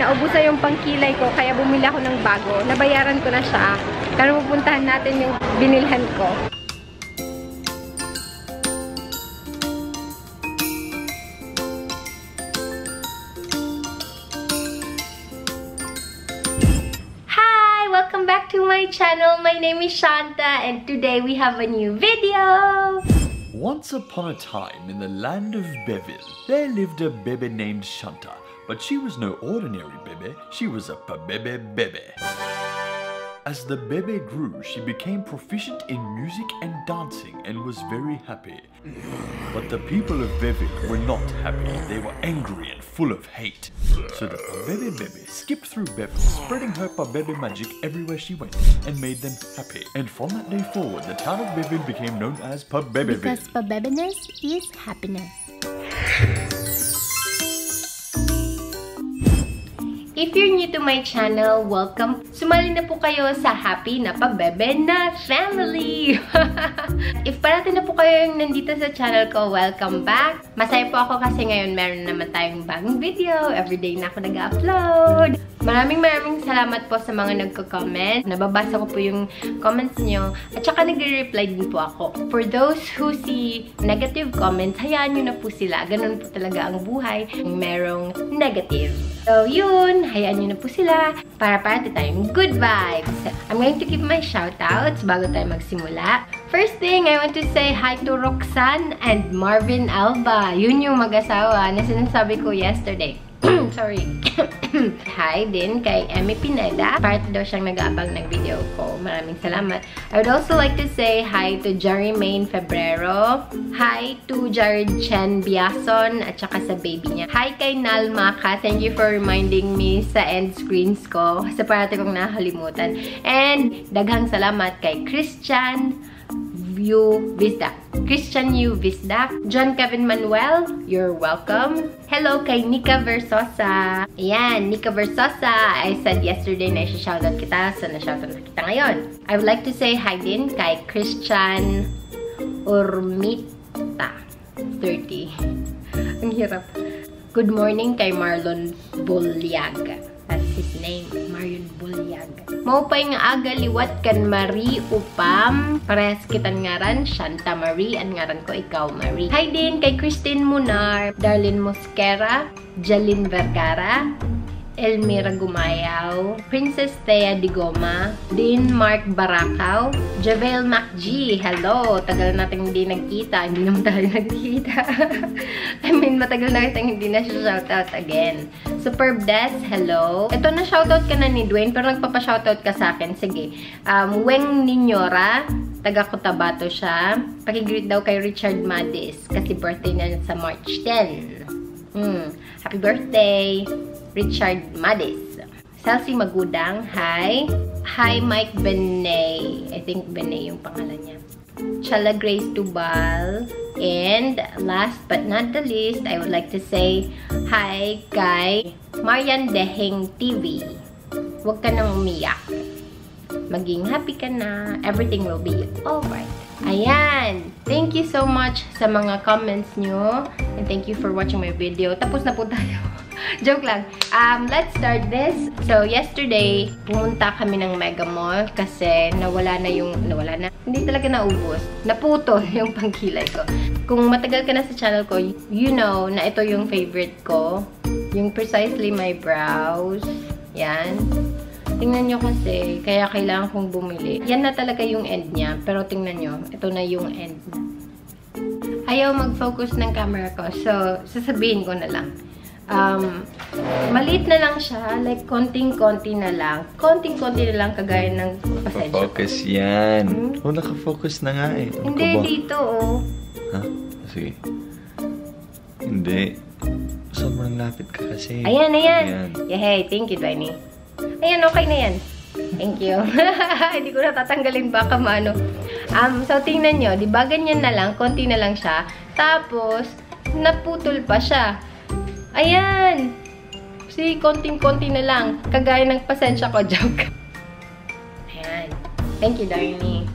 naubusan yung pangkilay ko, kaya bumili ako ng bago. Nabayaran ko na siya. Pero pupuntahan natin yung binilhan ko. Welcome back to my channel. My name is Shanta and today we have a new video. Once upon a time in the land of Bevil, there lived a bebe named Shanta. But she was no ordinary bebe, she was a pa-bebe bebe. As the bebe grew, she became proficient in music and dancing and was very happy. But the people of Bevil were not happy, they were angry and full of hate. So the pa-bebe bebe skipped through Bevil, spreading her pa-bebe magic everywhere she went and made them happy. And from that day forward, the town of Bevil became known as pa-bebe. Because pa-bebiness is happiness. If you're new to my channel, welcome. Sumali na po kayo sa happy na pa-bebe na family. If parating na po kayo yung nandito sa channel ko, welcome back. Masaya po ako kasi ngayon meron naman tayong bagong video. Everyday na ako nag-upload. Maraming salamat po sa mga nagko-comment. Nababasa ko po yung comments nyo. At saka nagre-reply din po ako. For those who see negative comments, hayaan nyo na po sila. Ganun po talaga ang buhay. Merong negative. So, yun. Hayaan nyo na po sila para parati tayong good vibes. I'm going to give my shoutouts bago tayo magsimula. First thing, I want to say hi to Roxanne and Marvin Alba. Yun yung mag-asawa na sinasabi ko yesterday. Sorry. Hi din kay Emmy Pineda. Parati daw siyang nag-aabang ng video ko. Maraming salamat. I would also like to say hi to Jermaine Febrero. Hi to Jared Chen Biason at saka sa baby niya. Hi kay Nal Maka. Thank you for reminding me sa end screens ko. Kasi parati kong nakalimutan. And daghang salamat kay Christian U. Visda. Christian U. Visda. John Kevin Manuel, you're welcome. Hello kay Nika Versosa. Ayan, Nika Versosa. I said yesterday na i-shoutout kita, so na-shoutout na kita ngayon. I would like to say hi din kay Christian Urmita 30. Ang hirap. Good morning kay Marlon Bulyag. That's his name, Marion Bulyag. Maupay nga aga liwat kan Marie upam. Parehas kitan ngaran, Shanta Marie. Ang ngaran ko, ikaw Marie. Hi din kay Christine Munar, Darlene Mosquera, Jalyn Vergara, Elmira Gumayaw, Princess Thea Digoma, Dean Mark Barakaw, Javel MacG, hello! Tagal natin hindi nagkita. Hindi naman tayo nagkita. I mean, matagal na kitang hindi na siya shoutout again. Superb Des, hello! Ito na shoutout ka na ni Dwayne, pero nagpapa-shoutout ka sa akin. Sige. Weng Ninyora, taga Cotabato siya. Pakigreet daw kay Richard Madis, kasi birthday niya sa March 10. Happy birthday! Richard Madis. Celsi Magudang, hi. Hi, Mike Benay. I think Benay yung pangalan niya. Chala Grace Tubal. And last but not the least, I would like to say hi kay Marian Deheng TV. Huwag ka nang umiyak. Maging happy ka na. Everything will be alright. Ayan. Thank you so much sa mga comments nyo. And thank you for watching my video. Tapos na po tayo. Joke lang. Let's start this. So, yesterday, pumunta kami ng Mega Mall kasi nawala na. Hindi talaga naubos. Naputol yung pangkilay ko. Kung matagal ka na sa channel ko, you know na ito yung favorite ko. Yung Precisely My Brows. Yan. Tingnan nyo kasi, kaya kailangan kong bumili. Yan na talaga yung end niya. Pero tingnan nyo, ito na yung end na. Ayaw mag-focus ng camera ko. So, sasabihin ko na lang. Maliit na lang siya. Like, konting-konti na lang. Konting-konti na lang kagaya ng pasensya. Focus yan. Oh, naka-focus na nga eh. Hindi, dito oh. Ha? Sige. Hindi. Sobrang lapit ka kasi. Ayan. Yehey, thank you, Dwayne. Ayan, okay na yan. Thank you. Hindi ko na tatanggalin baka maano. So, tingnan nyo. Diba ganyan na lang. Konti na lang siya. Tapos, naputol pa siya. Ayan. See, konting-konti na lang. Kagaya ng pasensya ko. Joke. Ayan. Thank you, Darnie.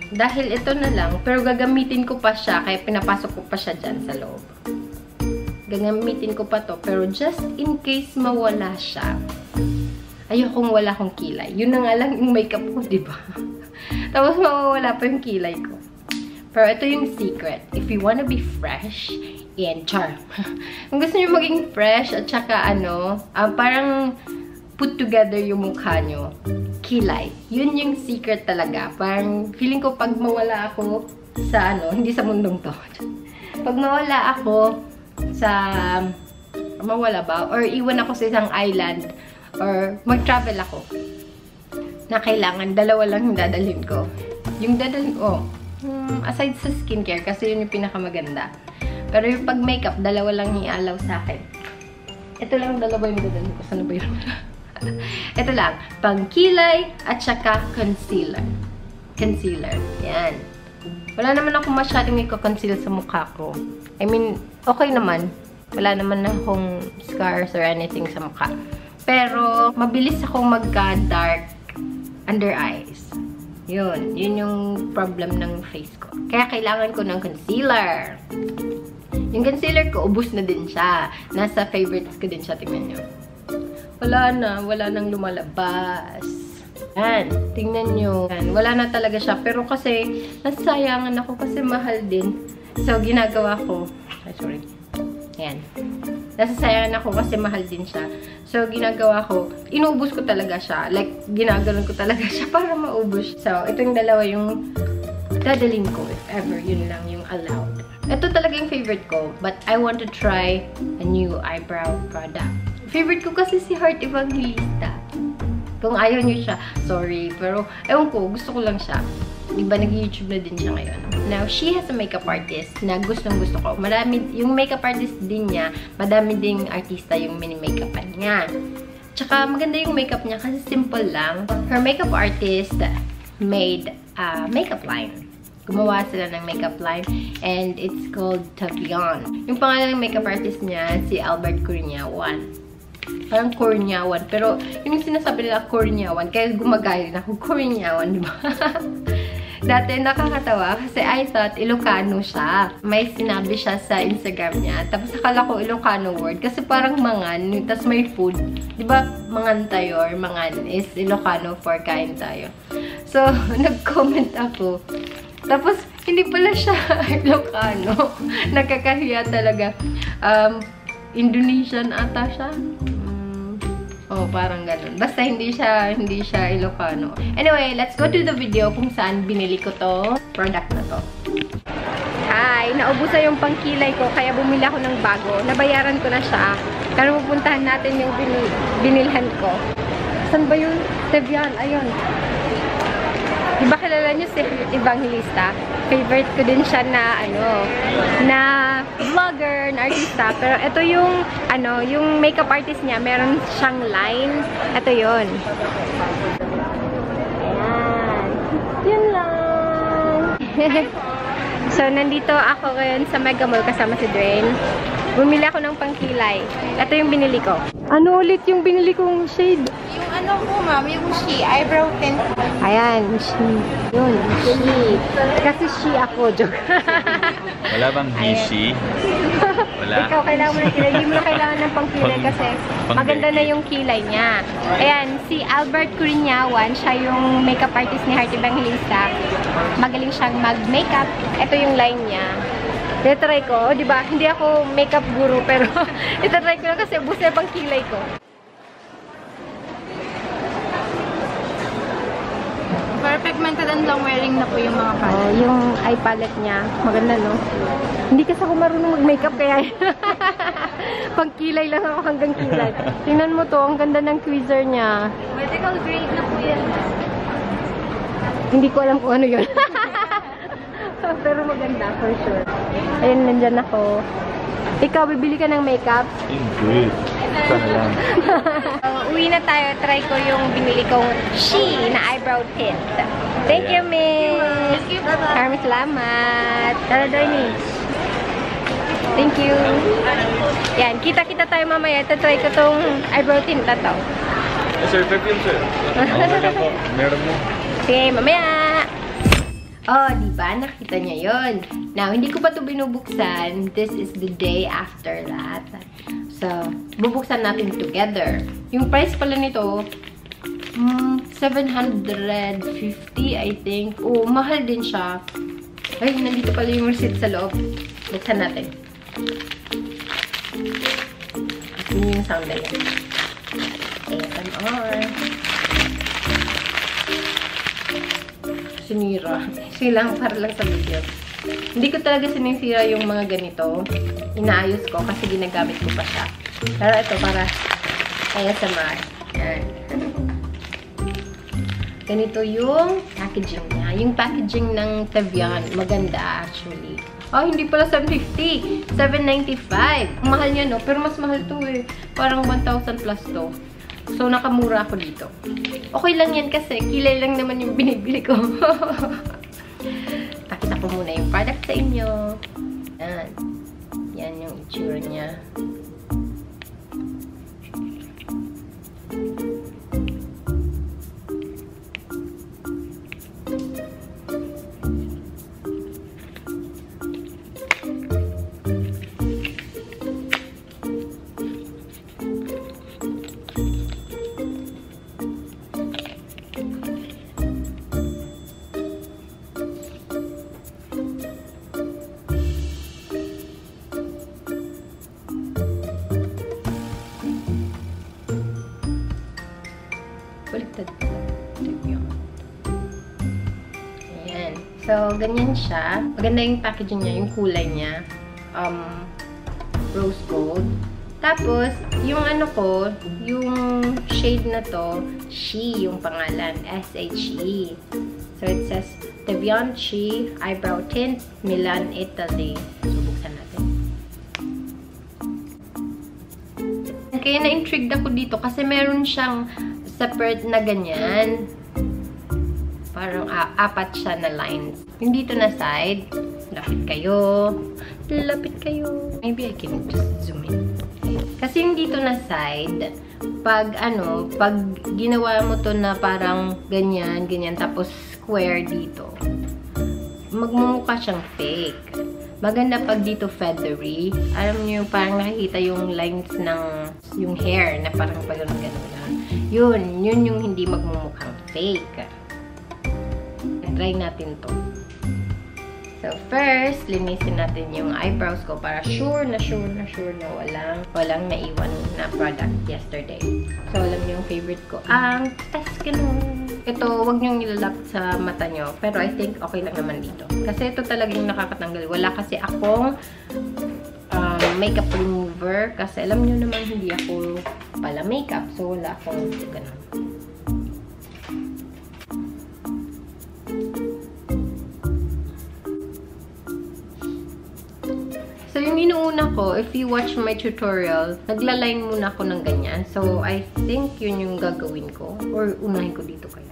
Dahil ito na lang, pero gagamitin ko pa siya, kaya pinapasok ko pa siya dyan sa loob. Gagamitin ko pa to. Pero just in case mawala siya, ayokong wala akong kilay. Yun na nga lang yung makeup ko, diba? Tapos mawawala pa yung kilay ko. Pero ito yung secret. If you wanna be fresh and charm. Kung gusto nyo maging fresh at saka parang put together yung mukha nyo, kilay. Yun yung secret talaga. Parang feeling ko pag mawala ako sa hindi sa mundong to. Pag mawala ako sa, mawala ba? Or iwan ako sa isang island, or mag-travel ako, na kailangan, dalawa lang yung dadalhin ko. Yung dadalhin ko, aside sa skincare, kasi yun yung pinakamaganda. Pero yung pag-makeup, dalawa lang ialaw sa akin. Ito lang dalawa yung dadalhin ko. Saan ba yun? Ito lang, pang-kilay at saka concealer. Concealer. Yan. Wala naman ako masyadong i-conceal sa mukha ko. I mean, okay naman. Wala naman akong scars or anything sa mukha. Pero, mabilis akong magka-dark under eyes. Yun. Yun yung problem ng face ko. Kaya kailangan ko ng concealer. Yung concealer ko, ubus na din siya. Nasa favorites ko din siya. Tingnan nyo. Wala na. Wala nang lumalabas. Yan. Tingnan nyo. Yan. Wala na talaga siya. Pero kasi, nasasayangan ako kasi mahal din. So, ginagawa ko. Ay, sorry. Yan. Nasasayangan ako kasi mahal din siya. So, ginagawa ko, inuubos ko talaga siya. Like, ginaganon ko talaga siya para maubos. So, ito yung dalawa yung dadalhin ko if ever yun lang yung allowed. Ito talaga yung favorite ko. But I want to try a new eyebrow product. Favorite ko kasi si Heart Evangelista. Kung ayaw nyo siya, sorry. Pero, ewan ko, gusto ko lang siya. Diba, nag-YouTube na din siya ngayon. Now, she has a makeup artist na gustong-gusto ko. Marami, yung makeup artist din niya, madami ding artista yung mini-makeupan niya. Tsaka, maganda yung makeup niya kasi simple lang. Her makeup artist made a makeup line. Gumawa sila ng makeup line and it's called Tavion. Yung pangalan ng makeup artist niya, si Albert Corneawan. Parang Corneawan. Pero, yung sinasabi nila Corneawan, kaya gumagaya rin ako, Corneawan, di ba? Dati nakakatawa kasi I thought Ilocano siya. May sinabi siya sa Instagram niya. Tapos akala ko Ilocano word kasi parang mangan, tapos may food. Di ba mangan tayo or mangan is Ilocano for kain tayo. So, nag-comment ako. Tapos, hindi pala siya Ilocano. Nakakahiya talaga. Indonesian ata siya. Oh, parang ganun. Basta hindi siya Ilocano. Anyway, let's go to the video kung saan binili ko to product na to. Hi! Naubusan yung pangkilay ko, kaya bumili ako ng bago. Nabayaran ko na siya. Pero pupuntahan natin yung binilhan ko. Saan ba yun? Tavion, ayun. Diba kilala niyo si Evangelista? Favorite ko din siya na, na vlogger, na artista. Pero ito yung, yung makeup artist niya, meron siyang line. Ito yun. Ayan. Yun lang. So, nandito ako ngayon sa Mega Mall kasama si Dwayne. Bumili ako ng pangkilay. Ito yung binili ko. Ano ulit yung binili kong shade? Yung ko, ma'am, yung she, eyebrow tint. Ayan, she. Yun, she. Kasi she ako, joke. Wala bang he, she? Wala. Ikaw, kailangan mo na kilay. Hindi mo na kailangan ng pangkilay kasi maganda na yung kilay niya. Ayan, si Albert Corneawan, siya yung makeup artist ni Heart Evangelista. Magaling siyang mag-makeup. Ito yung line niya. Try ko, di ba? Hindi ako makeup guru, pero try ko na kasi ubos na pang kilay ko. Perfect mental long wearing na po yung mga palette. Oh, yung eye palette niya. Maganda, no? Hindi kasi ako marunong mag-makeup, kaya pang kilay lang ako hanggang kilay. Tingnan mo to, ang ganda ng tweezer niya. Medical grade na po yan. Hindi ko alam kung ano yun. Pero maganda, for sure. Ayun, nandyan ako. Ikaw, bibili ka ng makeup? Hindi. Sana lang. Uwi na tayo. Try ko yung binili kong she na eyebrow tint. Thank you, miss. Maraming salamat. Tara, Dornie. Thank you. Yan, kita-kita tayo mamaya. Try ko tong eyebrow tint na to. Sir, perfume, sir. Meron mo. Sige, mamaya. Oh, di ba? Nakita niya yon. Now, hindi ko pa ito binubuksan. This is the day after that. So, bubuksan natin together. Yung price pala nito, 750, I think. Oh, mahal din siya. Ay, nandito pala yung receipt sa loob. Buksan natin. Yun yung sound na yan. ASMR. Sinira. Silang para lang sa video. Hindi ko talaga sinisira yung mga ganito. Inaayos ko kasi ginagamit ko pa siya. Pero ito para ASMR. Yan. Ganito yung packaging niya. Yung packaging ng Tevian, maganda actually. Oh, hindi pala 750. 795. Mahal niya, no? Pero mas mahal to eh. Parang 1,000 plus to. So, nakamura ako dito. Okay lang yan kasi kilay lang naman yung binibili ko. Pakita ko muna yung product sa inyo. Yan. Yan yung itsura niya. Baliktad pala. Ayan. So, ganyan siya. Maganda yung packaging niya, yung kulay niya. Rose gold. Tapos, yung ano ko, yung shade na to, She, yung pangalan. S-H-E. So, it says, Tevian She Eyebrow Tint, Milan, Italy. So, buksan natin. Kaya na-intrigued ako dito kasi meron siyang separate na ganyan. Parang apat siya na lines. Yung dito na side, lapit kayo. Lapit kayo. Maybe I can just zoom in. Kasi yung dito na side, pag ginawa mo to na parang ganyan, tapos square dito, magmumukha siyang fake. Maganda pag dito feathery. Alam niyo, parang nakikita yung lines ng yung hair na parang gano'n. Yun yung hindi magmumukhang fake. Try natin to. So, first, linisin natin yung eyebrows ko para sure na walang naiwan na product yesterday. So, alam niyo yung favorite ko, ang Eskimo. Ito, wag niyong ilalapit sa mata niyo. Pero I think okay lang naman dito. Kasi ito talagang nakakatanggal. Wala kasi akong makeup remover. Kasi alam niyo naman, hindi ako pala makeup. So, wala akong ganun. So, yung inuuna ko, if you watch my tutorial, naglaline muna ako ng ganyan. So, I think yun yung gagawin ko. Or unahin ko dito kaya.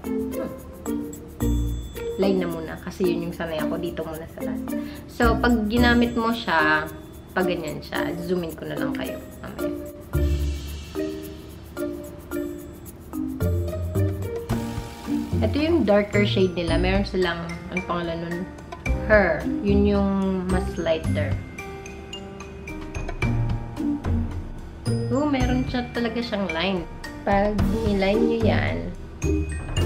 Line na muna. Kasi yun yung sanay ako. Dito muna sa last. So, pag ginamit mo siya, pag ganyan siya, zoom in ko na lang kayo. Mamaya. Ito yung darker shade nila. Meron silang, ang pangalan nun? Her. Yun yung mas lighter. Meron siya talaga siyang line. Pag niline nyo yan,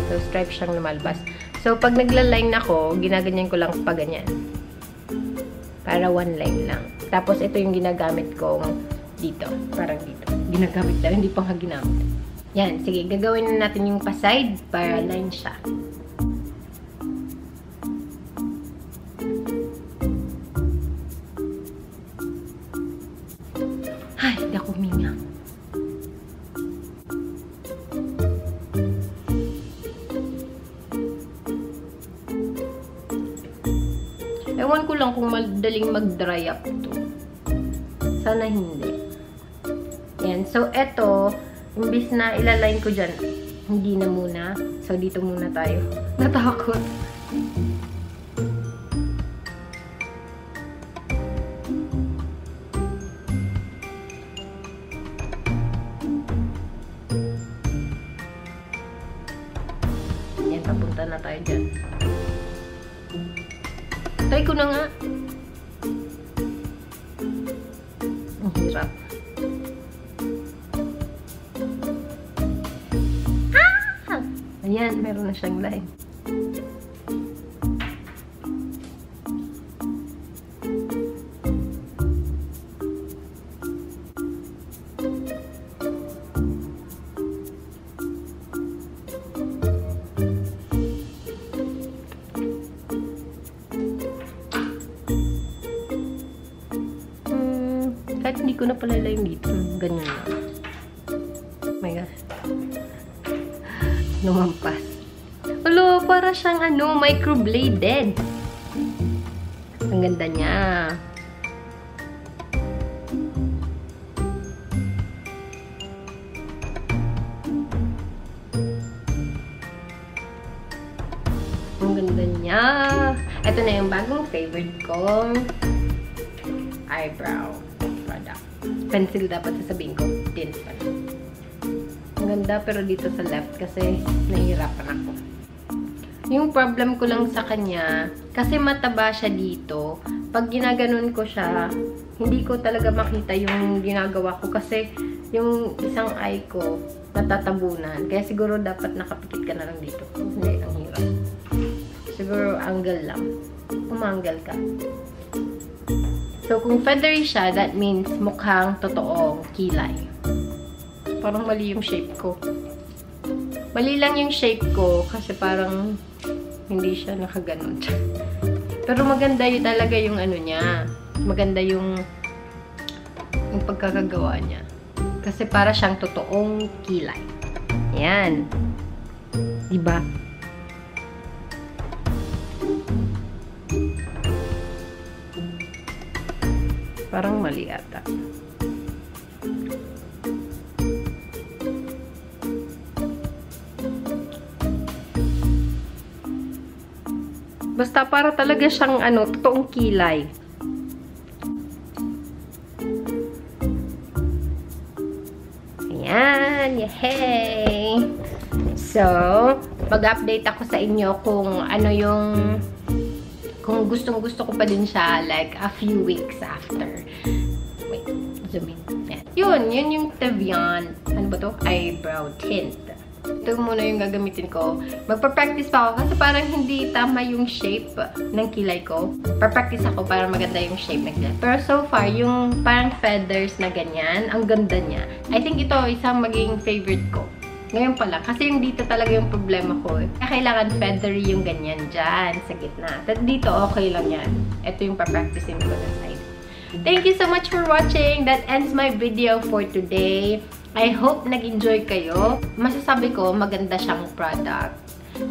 so stripe siyang lumalabas. So, pag nagla-line ako, ginaganyan ko lang pa ganyan. Para one line lang. Tapos, ito yung ginagamit kong dito. Parang dito. Ginagamit lang, hindi pa nga ginamit. Yan, sige, gagawin na natin yung pa-side para line siya. Ay, hindi ako huminga. Ewan ko lang kung madaling mag-dry up to. Sana hindi. Yan. So, eto, imbis na ilaline ko dyan, hindi na muna. So, dito muna tayo. Natakot. Yan, papunta na tayo dyan. Try ko na nga. Ang hirap. Ah! Ayan, meron na siyang line. Kahit hindi ko na palalayin dito. Ganyan lang. Oh my God. Lumampas. Hello, para siyang microbladed. Ang ganda niya. Ang ganda niya. Ito na yung bagong favorite ko. Eyebrow product. Pencil dapat sasabihin ko. Tint pa. Ang ganda pero dito sa left kasi nahihirapan ako. Yung problem ko lang sa kanya, kasi mataba siya dito. Pag ginaganon ko siya, hindi ko talaga makita yung ginagawa ko kasi yung isang eye ko natatabunan. Kaya siguro dapat nakapikit ka na lang dito. Hindi, ang hirap. Siguro angle lang. Umanggal ka. So, kung feathery siya, that means mukhang totoong kilay. Parang mali yung shape ko. Mali lang yung shape ko kasi parang hindi siya nakaganon. Pero maganda yun talaga yung niya. Maganda yung pagkakagawa niya. Kasi para siyang totoong kilay. Ayan. Diba? Parang mali ata. Basta para talaga siyang totoong kilay. Ayan. Yay! So, mag-update ako sa inyo kung kung gustong-gusto ko pa din siya like a few weeks after. Wait, zoom in. Yun yung Tevian. Ano ba to? Eyebrow tint. Ito muna yung gagamitin ko. Magpa-practice pa ako kasi parang hindi tama yung shape ng kilay ko. Pa-practice ako para maganda yung shape ng kilay. Pero so far, yung parang feathers na ganyan, ang ganda niya. I think ito isang maging favorite ko. Ngayon pala, kasi yung dito talaga yung problema ko. Kaya kailangan feathery yung ganyan dyan sa gitna. At dito, okay lang yan. Ito yung pa-practicein ko na side. Thank you so much for watching. That ends my video for today. I hope nag-enjoy kayo. Masasabi ko, maganda siyang product.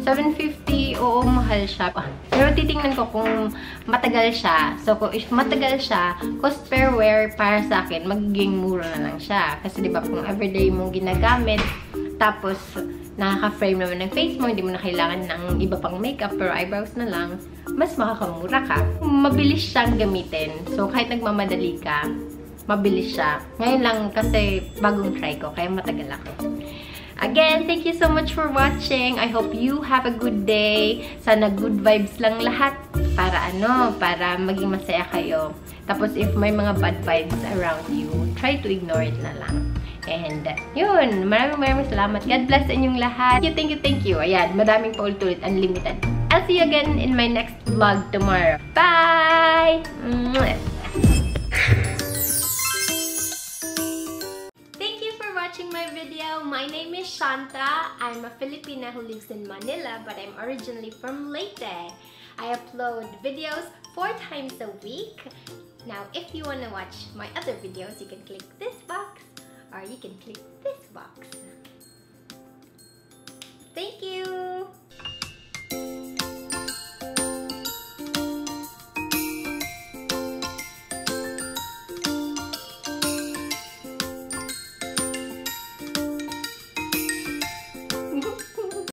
$750, oo, mahal siya. Pero titingnan ko kung matagal siya. So, if matagal siya, cost per wear para sa akin, magiging mura na lang siya. Kasi diba, kung everyday mong ginagamit, tapos nakaka-frame naman ng face mo, hindi mo na kailangan ng iba pang makeup, pero eyebrows na lang, mas makakamura ka. Mabilis siyang gamitin. So, kahit nagmamadali ka, mabilis siya. Ngayon lang kasi bagong try ko, kaya matagal ako. Again, thank you so much for watching. I hope you have a good day. Sana good vibes lang lahat para maging masaya kayo. Tapos if may mga bad vibes around you, try to ignore it na lang. And yun, maraming salamat. God bless sa inyong lahat. Thank you. Ayan, madaming paulit-ulit, unlimited. I'll see you again in my next vlog tomorrow. Bye! My video. My name is Shanta. I'm a Filipina who lives in Manila, but I'm originally from Leyte. I upload videos 4 times a week. Now, if you want to watch my other videos, you can click this box or you can click this box.